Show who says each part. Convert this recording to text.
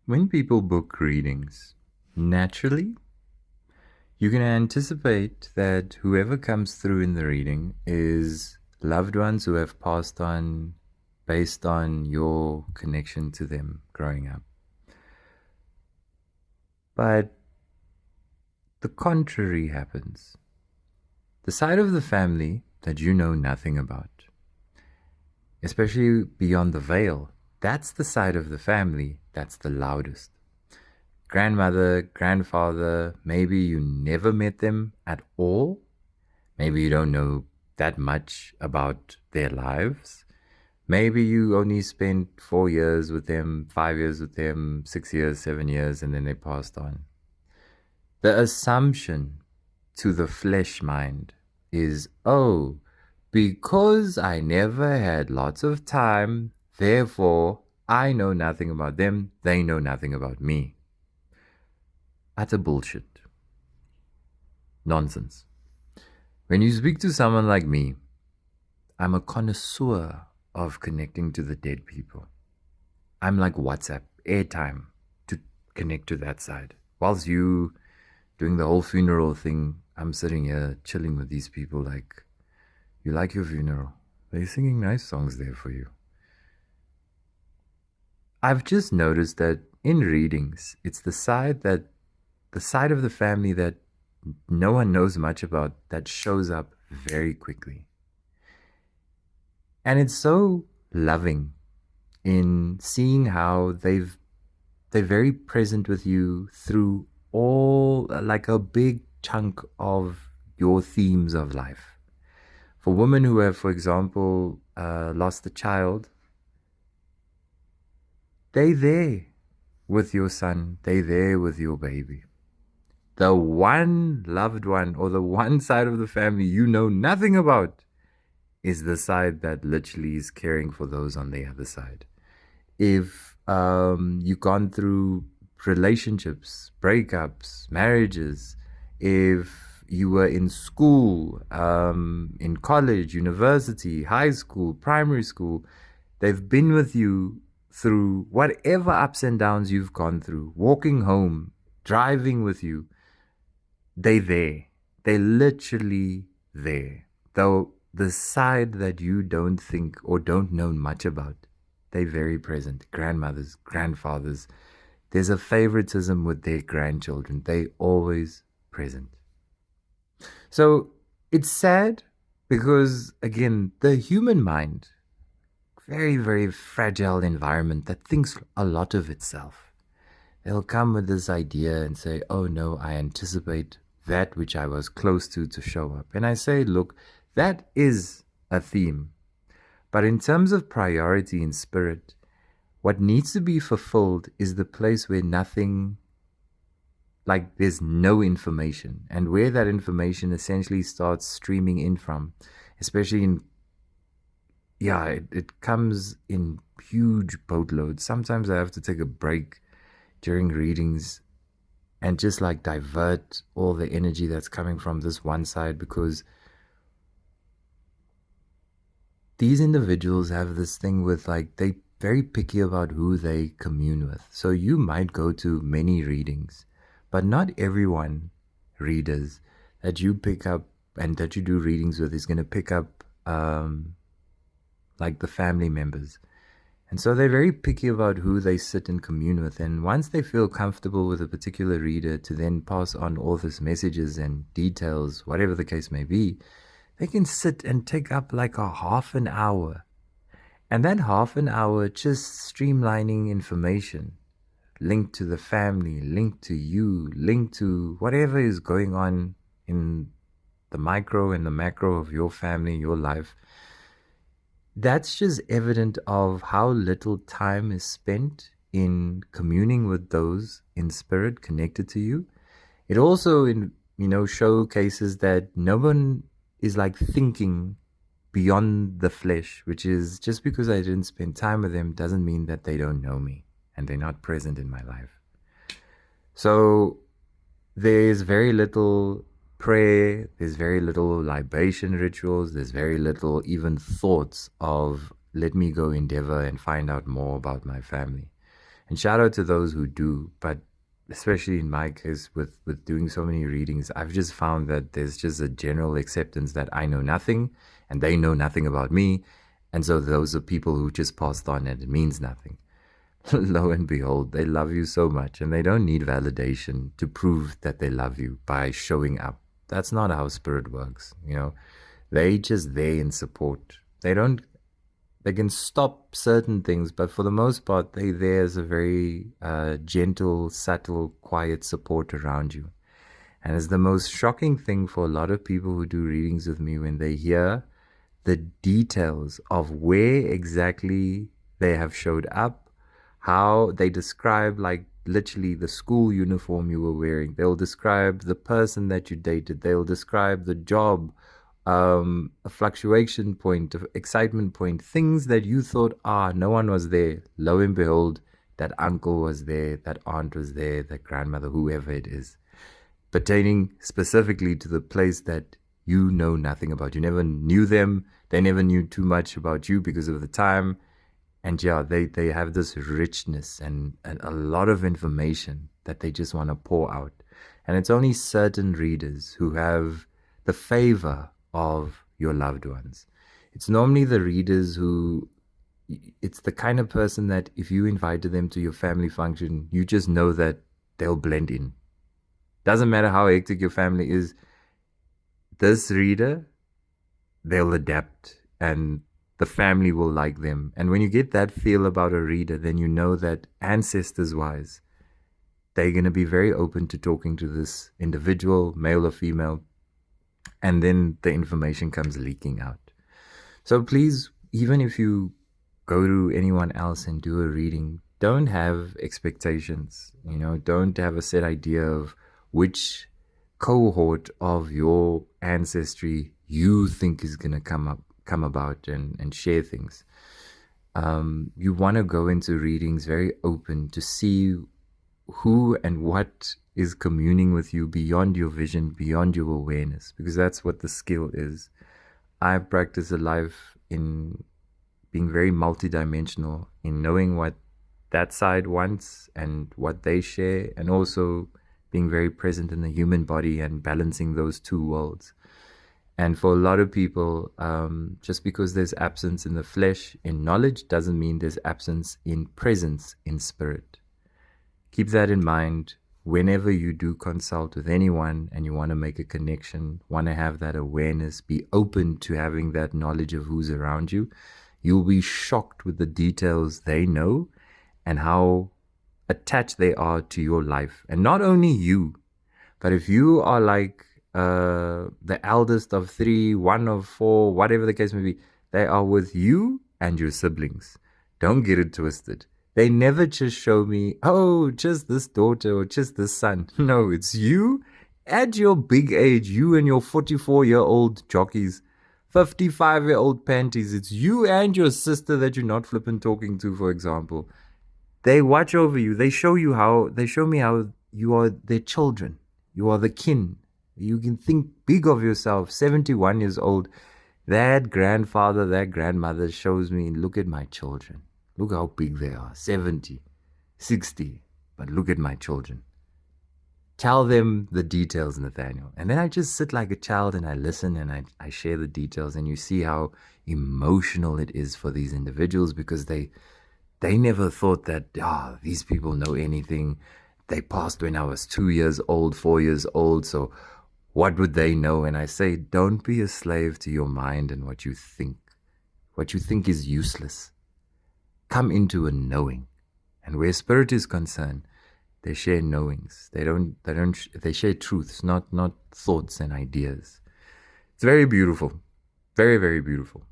Speaker 1: When people book readings, naturally, you can anticipate that whoever comes through in the reading is loved ones who have passed on based on your connection to them growing up. But the contrary happens. The side of the family that you know nothing about, especially beyond the veil, that's the side of the family that's the loudest. Grandmother, grandfather, maybe you never met them at all. Maybe you don't know that much about their lives. Maybe you only spent 4 years with them, 5 years with them, 6 years, 7 years, and then they passed on. The assumption to the flesh mind is, oh, because I never had lots of time, therefore I know nothing about them, they know nothing about me. Utter bullshit. Nonsense. When you speak to someone like me, I'm a connoisseur of connecting to the dead people. I'm like WhatsApp, airtime to connect to that side. Whilst you doing the whole funeral thing, I'm sitting here chilling with these people like, you like your funeral? They're singing nice songs there for you. I've just noticed that in readings, it's the side of the family that no one knows much about that shows up very quickly. And it's so loving in seeing how they're very present with you through all like a big chunk of your themes of life. For women who have, for example, lost a child, they there with your son, they there with your baby. The one loved one or the one side of the family you know nothing about is the side that literally is caring for those on the other side. If you've gone through relationships, breakups, marriages, if you were in school, in college, university, high school, primary school, they've been with you through whatever ups and downs you've gone through, walking home, driving with you. They there. They literally there. Though the side that you don't think or don't know much about, they very present. Grandmothers, grandfathers. There's a favoritism with their grandchildren. They always present. So it's sad because again, the human mind, very, very fragile environment that thinks a lot of itself. They'll come with this idea and say, oh no, I anticipate that which I was close to show up. And I say, look, that is a theme. But in terms of priority in spirit, what needs to be fulfilled is the place where nothing, like there's no information, and where that information essentially starts streaming in from, especially in, yeah, it comes in huge boatloads. Sometimes I have to take a break during readings and just like divert all the energy that's coming from this one side because these individuals have this thing with like they very picky about who they commune with. So you might go to many readings, but not everyone readers that you pick up and that you do readings with is going to pick up like the family members. And so they're very picky about who they sit and commune with. And once they feel comfortable with a particular reader to then pass on all these messages and details, whatever the case may be, they can sit and take up like a half an hour. And that half an hour just streamlining information linked to the family, linked to you, linked to whatever is going on in the micro and the macro of your family, your life. That's just evident of how little time is spent in communing with those in spirit connected to you. It also showcases that no one is like thinking beyond the flesh, which is just because I didn't spend time with them doesn't mean that they don't know me and they're not present in my life. So there's very little prayer, there's very little libation rituals, there's very little even thoughts of let me go endeavor and find out more about my family. And shout out to those who do, but especially in my case with doing so many readings, I've just found that there's just a general acceptance that I know nothing and they know nothing about me. And so those are people who just passed on and it means nothing. Lo and behold, they love you so much and they don't need validation to prove that they love you by showing up. That's not how spirit works, you know. They just there in support. They can stop certain things, but for the most part, they there as a very gentle, subtle, quiet support around you. And it's the most shocking thing for a lot of people who do readings with me when they hear the details of where exactly they have showed up, how they describe, like, literally the school uniform you were wearing. They'll describe the person that you dated. They'll describe the job, a fluctuation point, an excitement point, things that you thought, no one was there. Lo and behold, that uncle was there, that aunt was there, that grandmother, whoever it is, pertaining specifically to the place that you know nothing about. You never knew them. They never knew too much about you because of the time. And yeah, they have this richness and a lot of information that they just want to pour out. And it's only certain readers who have the favor of your loved ones. It's normally the readers who, it's the kind of person that if you invited them to your family function, you just know that they'll blend in. Doesn't matter how hectic your family is, this reader, they'll adapt and the family will like them. And when you get that feel about a reader, then you know that ancestors wise, they're going to be very open to talking to this individual, male or female. And then the information comes leaking out. So please, even if you go to anyone else and do a reading, don't have expectations. You know, don't have a set idea of which cohort of your ancestry you think is going to come about and share things. You want to go into readings very open to see who and what is communing with you beyond your vision, beyond your awareness, because that's what the skill is. I practice a life in being very multidimensional, in knowing what that side wants and what they share, and also being very present in the human body and balancing those two worlds. And for a lot of people, just because there's absence in the flesh, in knowledge, doesn't mean there's absence in presence, in spirit. Keep that in mind whenever you do consult with anyone and you want to make a connection, want to have that awareness, be open to having that knowledge of who's around you. You'll be shocked with the details they know and how attached they are to your life. And not only you, but if you are like the eldest of 3, one of 4, whatever the case may be, they are with you and your siblings. Don't get it twisted. They never just show me, oh, just this daughter or just this son. No, it's you at your big age, you and your 44-year-old jockeys, 55-year-old panties. It's you and your sister that you're not flipping talking to, for example. They watch over you. They show me how you are their children. You are the kin. You can think big of yourself. 71 years old. That grandfather, that grandmother shows me, look at my children. Look how big they are. 70, 60. But look at my children. Tell them the details, Nathaniel. And then I just sit like a child and I listen and I share the details. And you see how emotional it is for these individuals because they never thought that, these people know anything. They passed when I was 2 years old, 4 years old. So what would they know? And I say, don't be a slave to your mind and what you think. What you think is useless. Come into a knowing. And where spirit is concerned, they share knowings. They share truths, not thoughts and ideas. It's very beautiful. Very, very beautiful.